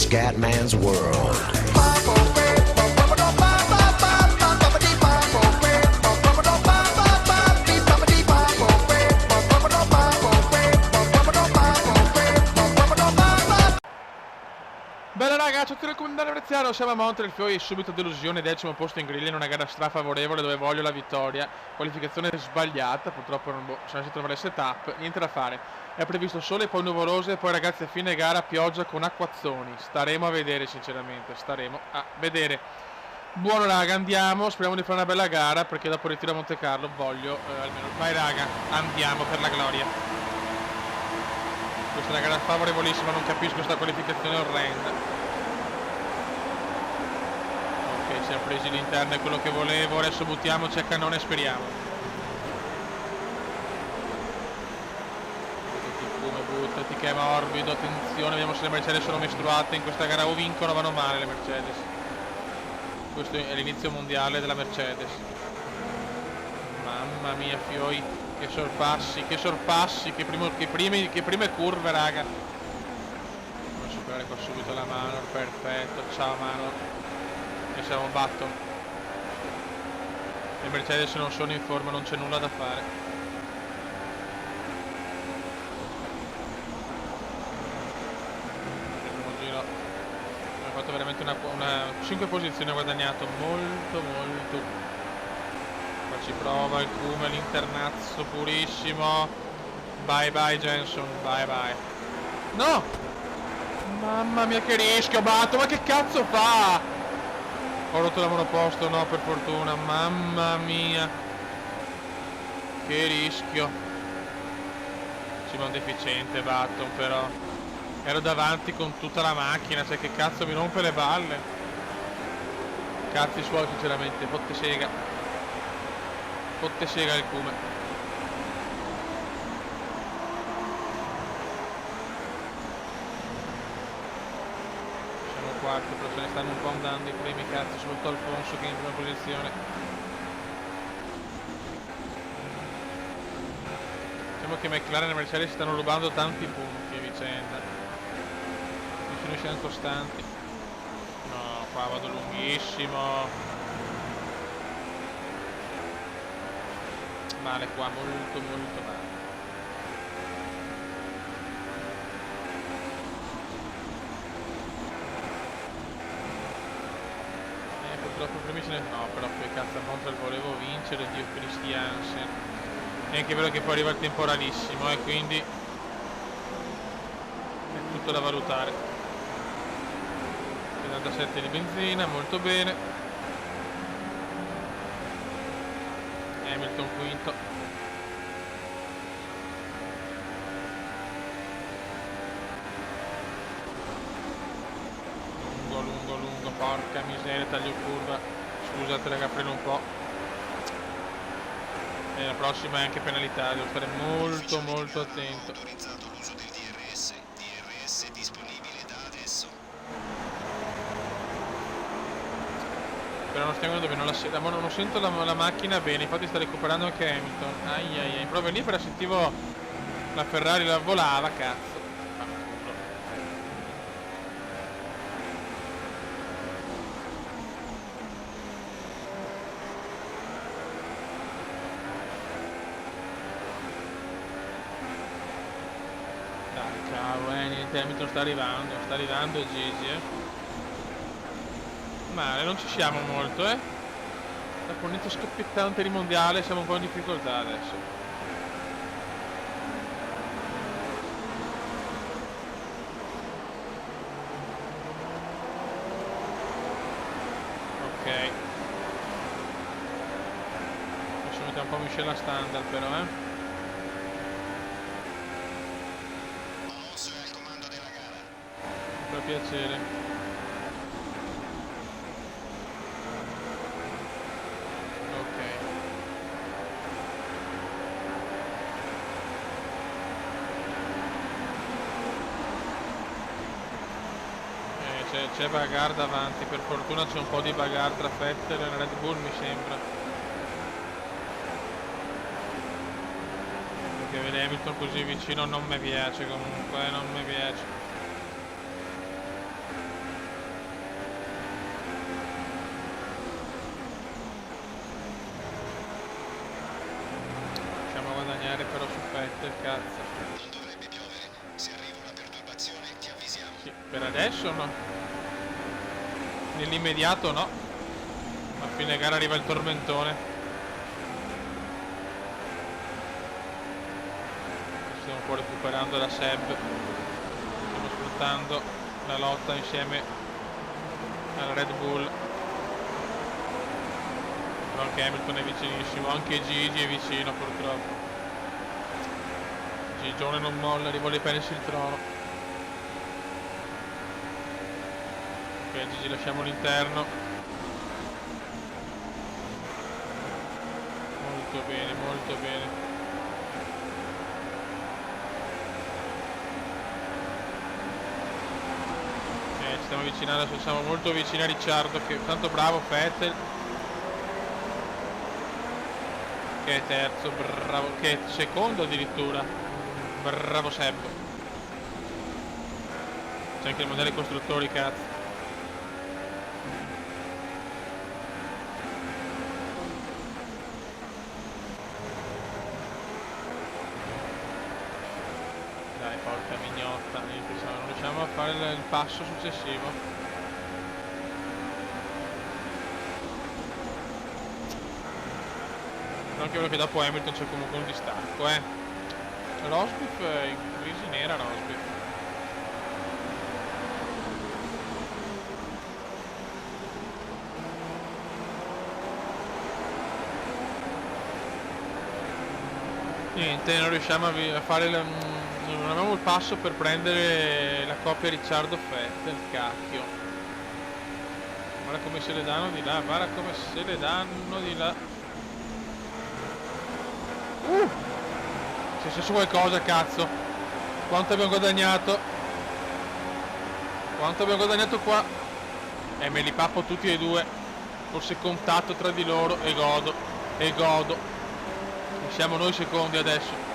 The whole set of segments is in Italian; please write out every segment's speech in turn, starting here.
Scatman's World. Bella raga, ciao a tutti, come andare a Veneziano, siamo a Montrelfiori, subito delusione, 10° posto in griglia in una gara strafavorevole dove voglio la vittoria, qualificazione sbagliata, purtroppo non sono riuscito a trovare il setup, niente da fare, è previsto sole, poi nuvolose e poi ragazzi a fine gara pioggia con acquazzoni, staremo a vedere sinceramente, staremo a vedere. Buono raga, andiamo, speriamo di fare una bella gara perché dopo ritiro a Monte Carlo voglio almeno, vai raga, andiamo per la gloria. Questa è una gara favorevolissima, non capisco questa qualificazione orrenda. Ok, siamo presi l'interno, è quello che volevo, adesso buttiamoci a cannone e speriamo. Buttati che è morbido, attenzione, vediamo se le Mercedes sono mestruate, in questa gara o vincono o vanno male le Mercedes. Questo è l'inizio mondiale della Mercedes. Mamma mia fioi. Che sorpassi, che prime curve raga. Devo superare qua subito la mano, perfetto, ciao mano. E siamo un batton. Le Mercedes non sono in forma, non c'è nulla da fare. Il primo giro abbiamo fatto veramente una 5 posizioni, ho guadagnato molto. Ci prova il Kume, l'internazzo purissimo. Bye bye Jenson, bye bye. No! Mamma mia che rischio, Batto, ma che cazzo fa? Ho rotto la monoposto, no per fortuna, mamma mia. Che rischio. Sì, ma un deficiente Batton però. Ero davanti con tutta la macchina, cioè che cazzo mi rompe le balle. Cazzi suoi sinceramente, fotte sega. Fotte sega il Kume. Siamo quarti, però se ne stanno un po' andando i primi cazzi, soprattutto Alfonso che è in prima posizione. Diciamo che McLaren e Mercedes stanno rubando tanti punti a vicenda. Noi siamo costanti. No, qua vado lunghissimo. Male qua, molto male. Purtroppo primi ce ne... No, però che cazzo a Montreal volevo vincere, Dio Cristiansen. È anche vero che poi arriva il temporalissimo e quindi è tutto da valutare. 77 di benzina, molto bene. Hamilton quinto. Lungo, porca miseria, taglio curva. Scusate raga, freno un po'. E la prossima è anche penalità, devo stare molto attento. Però non stiamo dove non sento la macchina bene, infatti sta recuperando anche Hamilton. Ai, proprio lì però sentivo la Ferrari la volava, cazzo. Dai, cavolo, niente, Hamilton sta arrivando Gigi, Male, non ci siamo molto, Dopo un inizio scoppiettante di mondiale siamo un po' in difficoltà adesso. Ok. Adesso mettiamo un po' miscela standard però, Alonso è al comando della gara. Per piacere. C'è bagarre davanti, per fortuna c'è un po' di bagarre tra Vettel e Red Bull mi sembra. Perché vedere Hamilton così vicino non mi piace comunque, non mi piace. però su Vettel, cazzo. Non dovrebbe piovere. Se arriva una perturbazione ti avvisiamo. Sì, per adesso no. Nell'immediato no. A fine gara arriva il tormentone. Stiamo un po' recuperando da Seb. Stiamo sfruttando la lotta insieme al Red Bull. Però anche Hamilton è vicinissimo, anche Gigi è vicino purtroppo. Gigione non molla, rivuole pensi il trono. Ok, Gigi lasciamo l'interno. Molto bene, molto bene. Ci stiamo avvicinando, adesso siamo molto vicini a Ricciardo, che tanto bravo Vettel. Che è terzo, bravo, che è secondo addirittura. Bravo Seb. C'è anche il modello costruttori, cazzo. Dai, porca mignotta, non riusciamo a fare il passo successivo. Anche perché dopo Hamilton c'è comunque un distacco, Rosberg in crisi nera, Rosberg. Niente, non riusciamo a fare non avevamo il passo per prendere la coppia Ricciardo Vettel, cacchio. Guarda come se le danno di là, guarda come se le danno di là. C'è successo qualcosa, cazzo. Quanto abbiamo guadagnato? Quanto abbiamo guadagnato qua? E me li pappo tutti e due. Forse contatto tra di loro e godo. E godo. E siamo noi secondi adesso.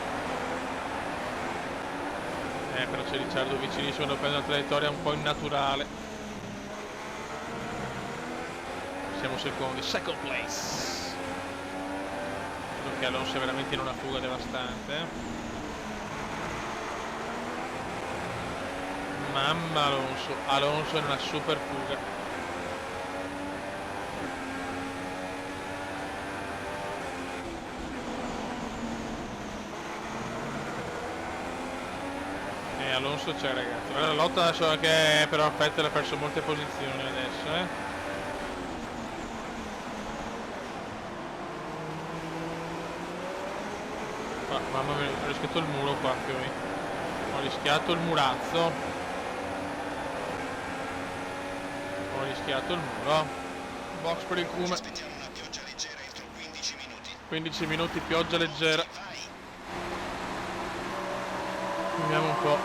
Però c'è Ricciardo vicinissimo, devo prendere una traiettoria un po' innaturale. Siamo secondi. Second place. Che Alonso è veramente in una fuga devastante. Mamma Alonso è in una super fuga. Alonso c'è, ragazzi. La lotta adesso che però Vettel ha perso molte posizioni adesso, Mamma mia, ho rischiato il muro qua più o meno. Ho rischiato il murazzo. Ho rischiato il muro. Box per il Kuma. Aspettiamo una pioggia leggera entro 15 minuti. 15 minuti pioggia leggera. Vediamo un po'.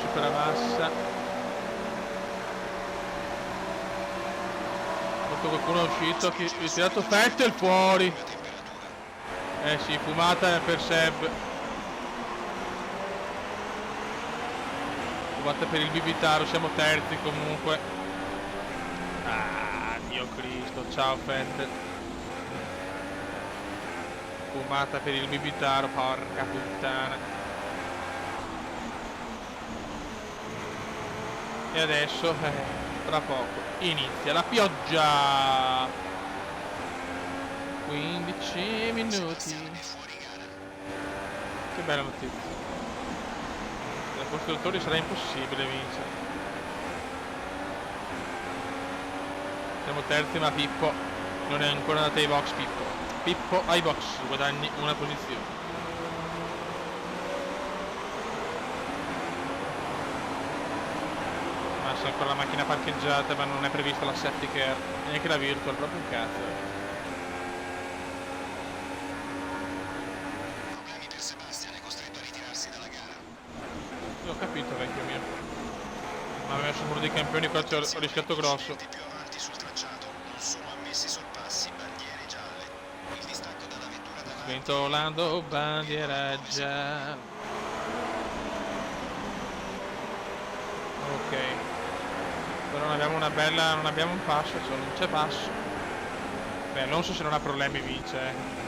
Super bassa. Tutto qualcuno è uscito. Chi ha tirato Vettel fuori. Sì, fumata per Seb. Fumata per il Bibitaro, siamo terzi comunque. Ah, Dio Cristo, ciao Vettel. Fumata per il Bibitaro, porca puttana. E adesso, tra poco, inizia la pioggia. 15 minuti. Che bella notizia. Da costruttori sarà impossibile vincere. Siamo terzi, ma Pippo non è ancora andato ai box. Pippo ai box, guadagni una posizione. Ma c'è ancora la macchina parcheggiata, ma non è prevista la safety car, neanche la virtual, proprio un cazzo. Ho capito, vecchio mio. Ma aveva sul muro dei campioni, qua ho rischiato grosso. Più avanti sul tracciato, non sono ammessi sorpassi, bandiere gialle. Il distacco dalla vettura davanti. Sventolando bandiera gialla. Ok. Però non abbiamo una bella. Non abbiamo un passo, cioè non c'è passo. Beh, Alonso se non ha problemi vince,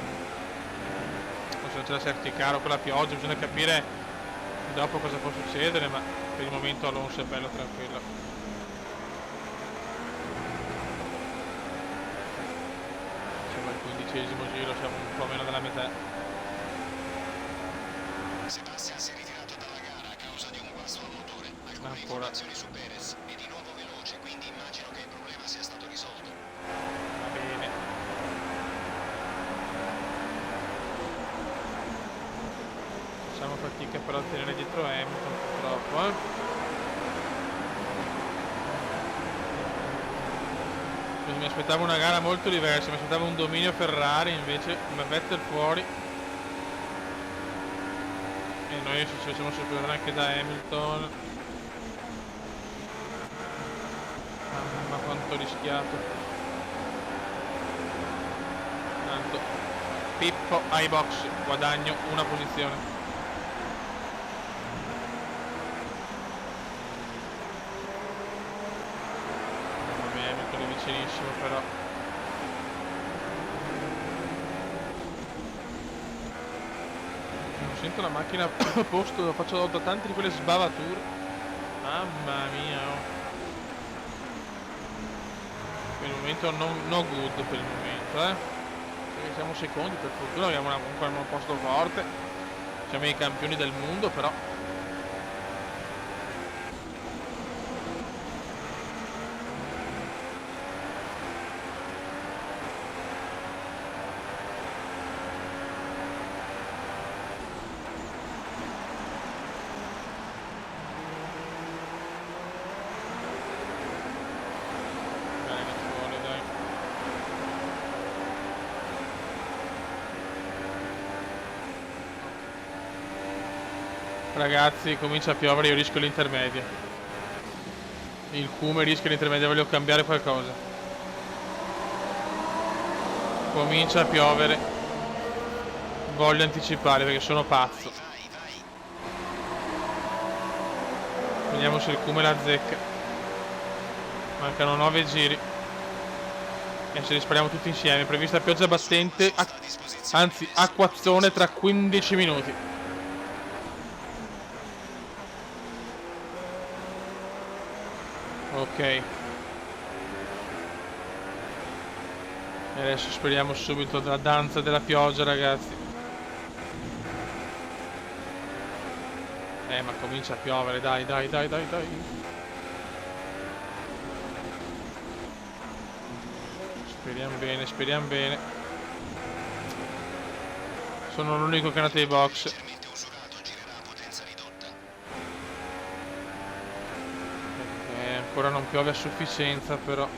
Lo se non c'è la safety car o con la pioggia, bisogna capire dopo cosa può succedere, ma per il momento Alonso è bello tranquillo. Siamo al 15° giro, siamo un po' meno della metà. Sebastian si è ritirato dalla gara a causa di un guasto al motore. Alcune Ancora. informazioni su Perez, è di nuovo veloce, quindi immagino che il problema sia stato risolto. Va bene. Facciamo fatica però a tenere dietro Hamilton purtroppo, Mi aspettavo una gara molto diversa, mi aspettavo un dominio Ferrari, invece come Vettel fuori e noi ci facciamo superare anche da Hamilton. Mamma quanto ho rischiato. Tanto Pippo ai box, guadagno una posizione. Vicinissimo però. Non sento la macchina a posto, faccio da tante di quelle sbavature. Mamma mia. Per il momento no good per il momento, Perché siamo secondi per fortuna, abbiamo comunque un posto forte. Siamo i campioni del mondo però. Ragazzi, comincia a piovere, io rischio l'intermedia. Il cume rischia l'intermedia, voglio cambiare qualcosa. Comincia a piovere. Voglio anticipare perché sono pazzo. Vediamo se il cume la azzecca. Mancano 9 giri. E se li spariamo tutti insieme. Prevista pioggia battente, anzi acquazzone tra 15 minuti. Ok. E adesso speriamo subito la danza della pioggia, ragazzi. Ma comincia a piovere, dai. Speriamo bene. Sono l'unico che è nato ai box. Ancora non piove a sufficienza però.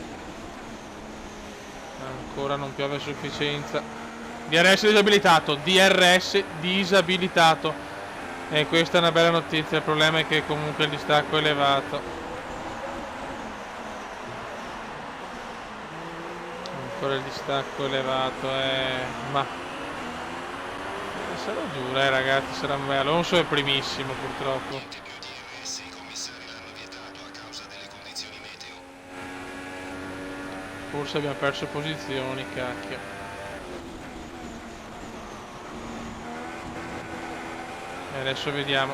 Ancora non piove a sufficienza. DRS disabilitato. E questa è una bella notizia. Il problema è che comunque il distacco è elevato. Ancora il distacco elevato, ma sarà dura, ragazzi, sarà mai. Alonso è primissimo purtroppo. Forse abbiamo perso posizioni, cacchio. E adesso vediamo.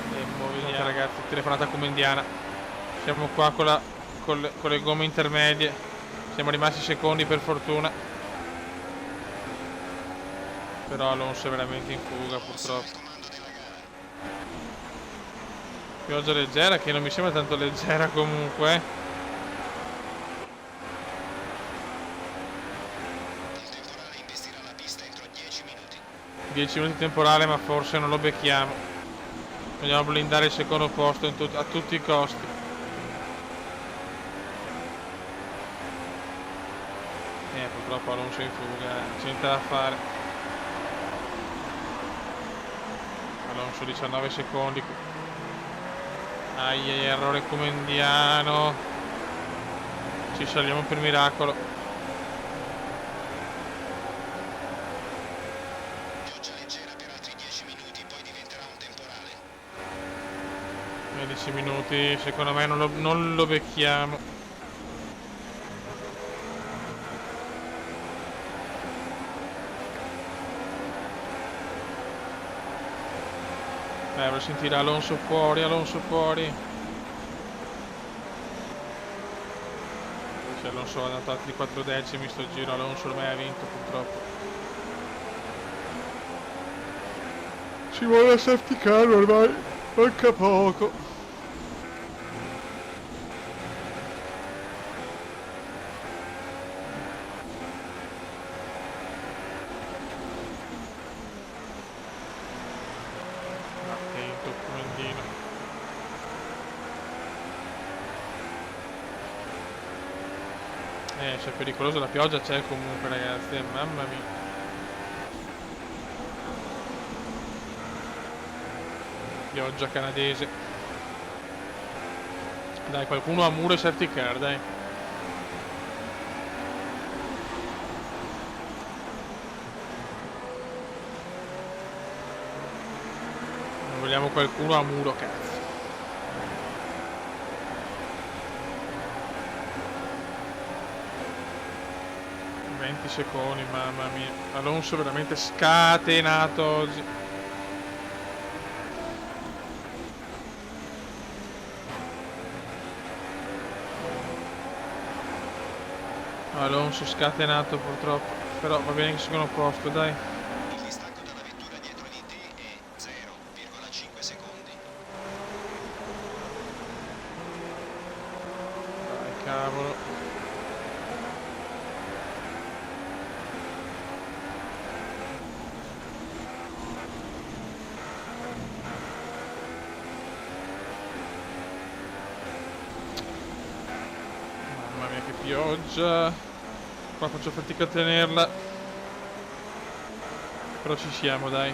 Vediamo, ragazzi, telefonata comendiana. Siamo qua con le gomme intermedie. Siamo rimasti secondi per fortuna. Però Alonso è veramente in fuga purtroppo. Pioggia leggera che non mi sembra tanto leggera comunque. Il temporale investirà la pista entro 10 minuti. 10 minuti di temporale, ma forse non lo becchiamo. Vogliamo blindare il secondo posto a tutti i costi. Purtroppo Alonso in fuga, c'è niente da fare. Alonso 19 secondi. Errore comendiano. Ci saliamo per miracolo. Pioggia leggera per altri 10 minuti, poi diventerà un temporale. 10 minuti, secondo me non lo becchiamo. Per sentire Alonso fuori, Alonso fuori. Se Alonso ha dato altri 4 decimi sto giro, Alonso ormai ha vinto purtroppo. Ci vuole la safety car ormai, manca poco. Attento, comandino. C'è pericoloso, la pioggia c'è comunque ragazzi, mamma mia. Pioggia canadese. Dai, qualcuno a muro e safety car, dai. Non vogliamo qualcuno a muro, cazzo. 20 secondi, mamma mia. Alonso veramente scatenato oggi. Alonso scatenato purtroppo. Però va bene che secondo posto, dai. Il distacco dalla vettura dietro di te è 0,5 secondi. Dai, cavolo. Mamma mia che pioggia. Qua faccio fatica a tenerla. Però ci siamo, dai.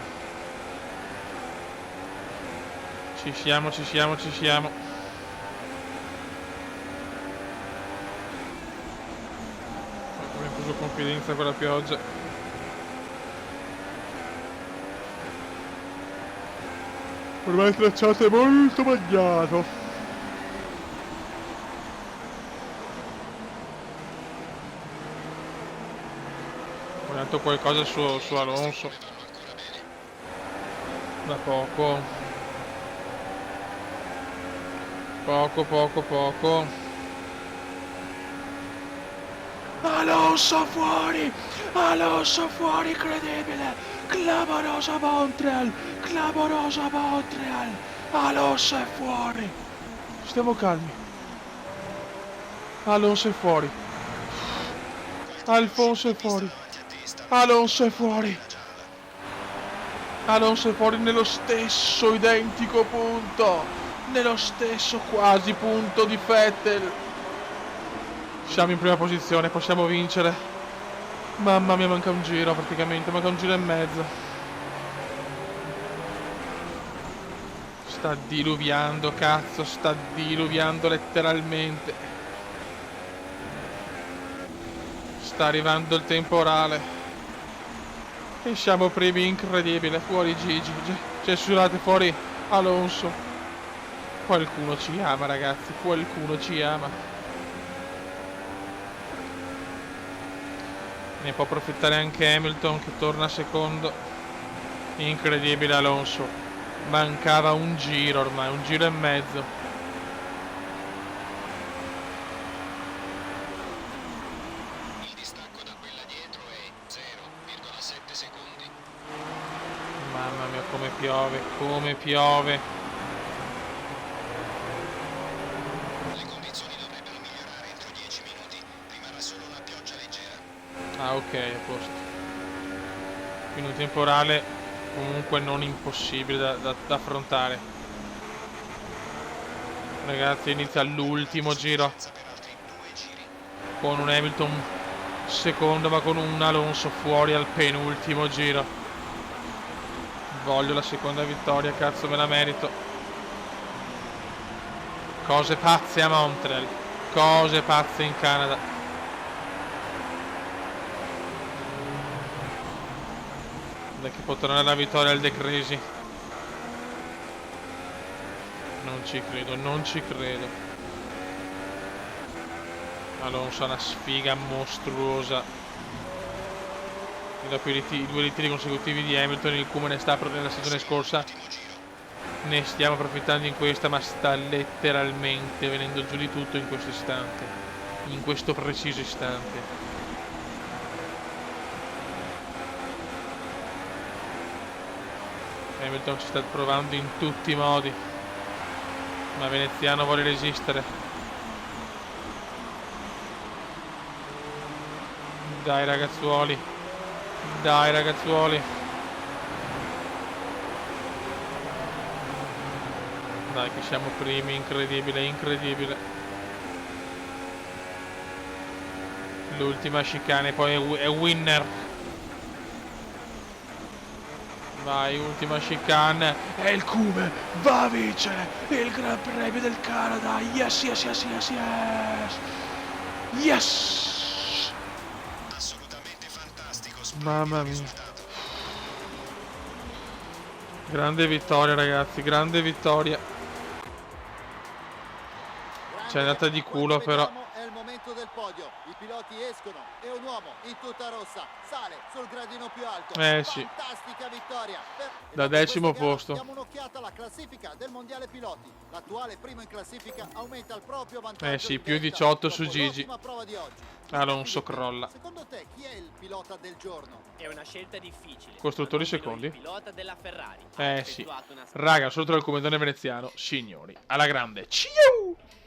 Ci siamo, ci siamo, ci siamo. Abbiamo preso confidenza con la pioggia. Ormai il tracciato è molto bagnato. Ho detto qualcosa su Alonso. Da poco. Poco. Alonso fuori! Alonso fuori, incredibile! Clamorosa Montreal! Clamorosa Montreal! Alonso è fuori! Stiamo calmi. Alonso è fuori. Alfonso è fuori. Alonso è fuori. Alonso è fuori nello stesso identico punto. Nello stesso quasi punto di Vettel. Siamo in prima posizione, possiamo vincere. Mamma mia, manca un giro praticamente, manca un giro e mezzo. Sta diluviando, cazzo, sta diluviando letteralmente. Sta arrivando il temporale. E siamo primi, incredibile. Fuori Gigi. Cioè, scusate, fuori Alonso. Qualcuno ci ama, ragazzi. Qualcuno ci ama. Ne può approfittare anche Hamilton che torna secondo. Incredibile Alonso. Mancava un giro ormai, un giro e mezzo. Il distacco da quella dietro è 0,7 secondi. Mamma mia, come piove, come piove. Le condizioni dovrebbero migliorare entro 10 minuti. Rimarrà solo una pioggia leggera. Ah, ok, a posto. Quindi un temporale comunque non impossibile da affrontare. Ragazzi, inizia l'ultimo giro Per altri 2 giri. con un Hamilton secondo, ma con un Alonso fuori al penultimo giro. Voglio la seconda vittoria, cazzo, me la merito. Cose pazze a Montreal, cose pazze in Canada. Che può tornare la vittoria al De Crisi. Non ci credo, non ci credo. Alonso ha una sfiga mostruosa. E dopo i 2 ritiri consecutivi di Hamilton, il Kumene sta proprio nella stagione scorsa Ne stiamo approfittando in questa, ma sta letteralmente venendo giù di tutto in questo istante. In questo preciso istante. Hamilton ci sta provando in tutti i modi, ma Veneziano vuole resistere. Dai ragazzuoli, dai ragazzuoli. Dai che siamo primi, incredibile, incredibile. L'ultima chicane poi è winner. Vai, ultima chicane. E il Cume va a vincere il Gran Premio del Canada. Yes, yes, yes, yes, yes. Yes. Assolutamente fantastico. Mamma mia. Risultato. Grande vittoria ragazzi, grande vittoria. C'è andata di culo però. È il momento del podio. I piloti escono e un uomo in tuta rossa sale sul gradino più alto. Sì. Fantastica vittoria. Da decimo posto. Diamo un'occhiata alla classifica del mondiale piloti. L'attuale primo in classifica aumenta il proprio vantaggio. Sì, più 18 su Gigi. Prova di oggi. Alonso crolla. Secondo te chi è il pilota del giorno? È una scelta difficile. Costruttori Ma non secondi? il pilota della Ferrari ha Sì. effettuato una Raga, sotto il comandante veneziano, signori, alla grande. Ciao!